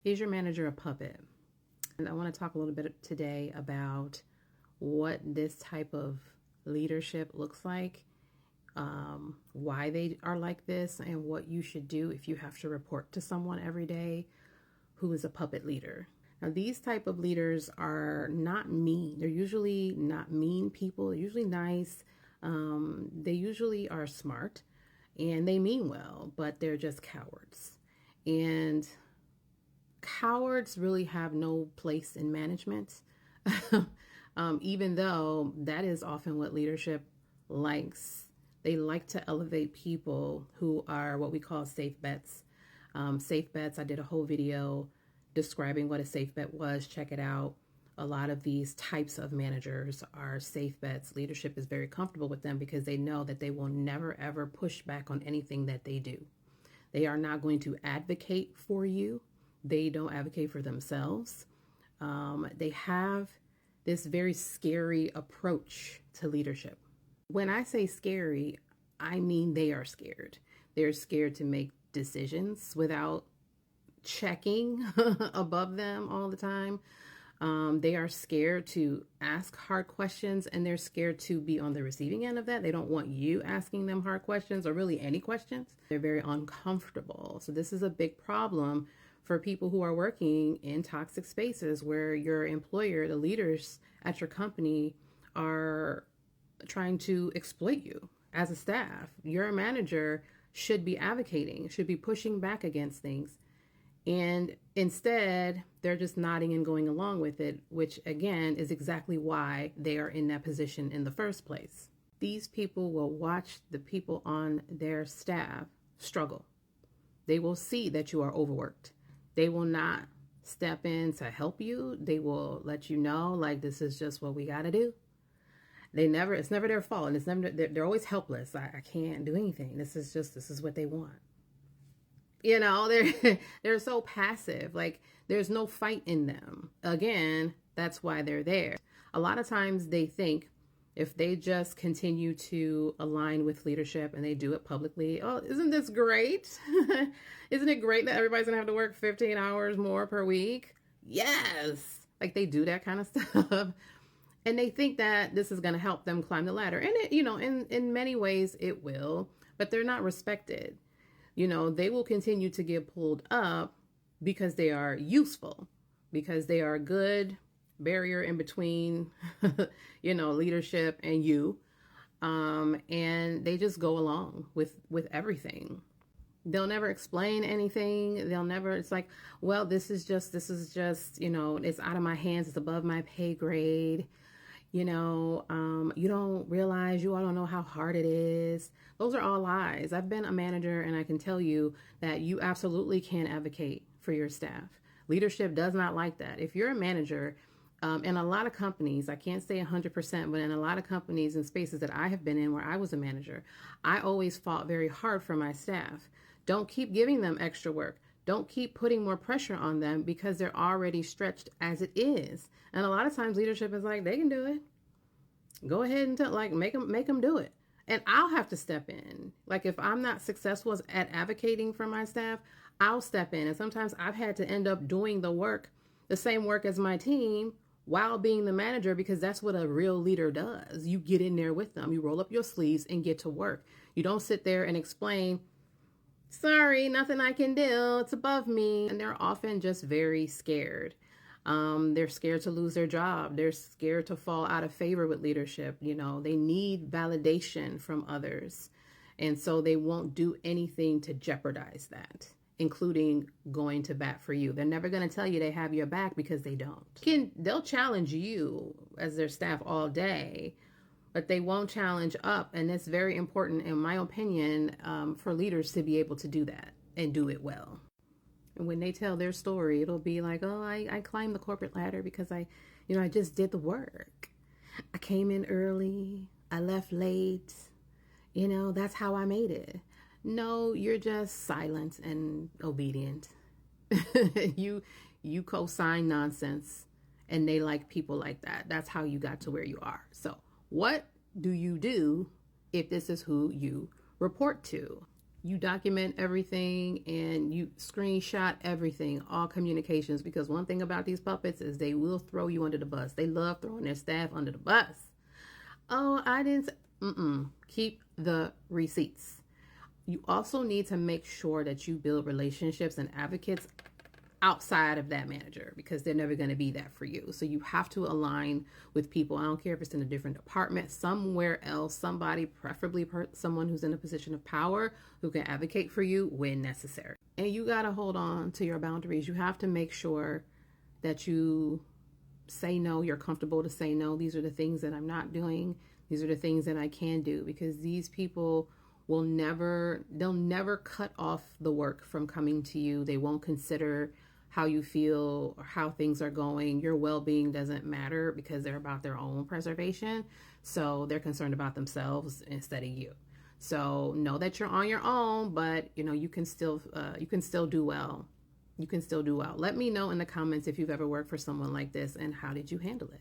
Is your manager a puppet? And I want to talk a little bit today about what this type of leadership looks like, why they are like this, and what you should do if you have to report to someone every day who is a puppet leader. Now, these type of leaders are not mean. They're usually not mean people. They're usually nice. They usually are smart and they mean well, but they're just cowards. And cowards really have no place in management, even though that is often what leadership likes. They like to elevate people who are what we call safe bets. Safe bets, I did a whole video describing what a safe bet was. Check it out. A lot of these types of managers are safe bets. Leadership is very comfortable with them because they know that they will never ever push back on anything that they do. They are not going to advocate for you. They don't advocate for themselves. They have this very scary approach to leadership. When I say scary, I mean they are scared. They're scared to make decisions without checking above them all the time. They are scared to ask hard questions, and they're scared to be on the receiving end of that. They don't want you asking them hard questions or really any questions. They're very uncomfortable. So this is a big problem for people who are working in toxic spaces where your employer, the leaders at your company, are trying to exploit you as a staff. Your manager should be advocating, should be pushing back against things. And instead, they're just nodding and going along with it, which again is exactly why they are in that position in the first place. These people will watch the people on their staff struggle. They will see that you are overworked. They will not step in to help you. They will let you know, like, this is just what we got to do. It's never their fault. And they're always helpless. I can't do anything. This is what they want. You know, they're so passive. Like, there's no fight in them. Again, that's why they're there. A lot of times they think if they just continue to align with leadership and they do it publicly, oh, isn't this great? Isn't it great that everybody's gonna have to work 15 hours more per week? Yes. Like, they do that kind of stuff. And they think that this is gonna help them climb the ladder. And it, in many ways it will, but they're not respected. They will continue to get pulled up because they are useful, because they are a good barrier in between, leadership and you. And they just go along with everything. They'll never explain anything. It's like, well, this is just, it's out of my hands. It's above my pay grade. You don't realize, you all don't know how hard it is. Those are all lies. I've been a manager and I can tell you that you absolutely can advocate for your staff. Leadership does not like that. If you're a manager, in a lot of companies, I can't say 100%, but in a lot of companies and spaces that I have been in where I was a manager, I always fought very hard for my staff. Don't keep giving them extra work. Don't keep putting more pressure on them because they're already stretched as it is. And a lot of times leadership is like, they can do it. Go ahead and make them do it. And I'll have to step in. Like, if I'm not successful at advocating for my staff, I'll step in. And sometimes I've had to end up doing the same work as my team while being the manager, because that's what a real leader does. You get in there with them. You roll up your sleeves and get to work. You don't sit there and explain, sorry, nothing I can do. It's above me. And they're often just very scared. They're scared to lose their job. They're scared to fall out of favor with leadership. They need validation from others. And so they won't do anything to jeopardize that, including going to bat for you. They're never going to tell you they have your back because they don't. They'll challenge you as their staff all day, but they won't challenge up. And it's very important, in my opinion, for leaders to be able to do that and do it well. And when they tell their story, it'll be like, oh, I climbed the corporate ladder because I just did the work. I came in early. I left late. That's how I made it. No, you're just silent and obedient. You co-sign nonsense, and they like people like that. That's how you got to where you are. So what do you do if this is who you report to? You document everything and you screenshot everything, all communications, because one thing about these puppets is they will throw you under the bus. They love throwing their staff under the bus. Oh, I didn't. Keep the receipts. You also need to make sure that you build relationships and advocates outside of that manager, because they're never going to be that for you. So you have to align with people. I don't care if it's in a different department, somewhere else, somebody, preferably someone who's in a position of power who can advocate for you when necessary. And you got to hold on to your boundaries. You have to make sure that you say no. You're comfortable to say no. These are the things that I'm not doing. These are the things that I can do, because these people they'll never cut off the work from coming to you. They won't consider how you feel or how things are going. Your well-being doesn't matter, because they're about their own preservation. So they're concerned about themselves instead of you. So know that you're on your own, but you can still do well. You can still do well. Let me know in the comments if you've ever worked for someone like this and how did you handle it.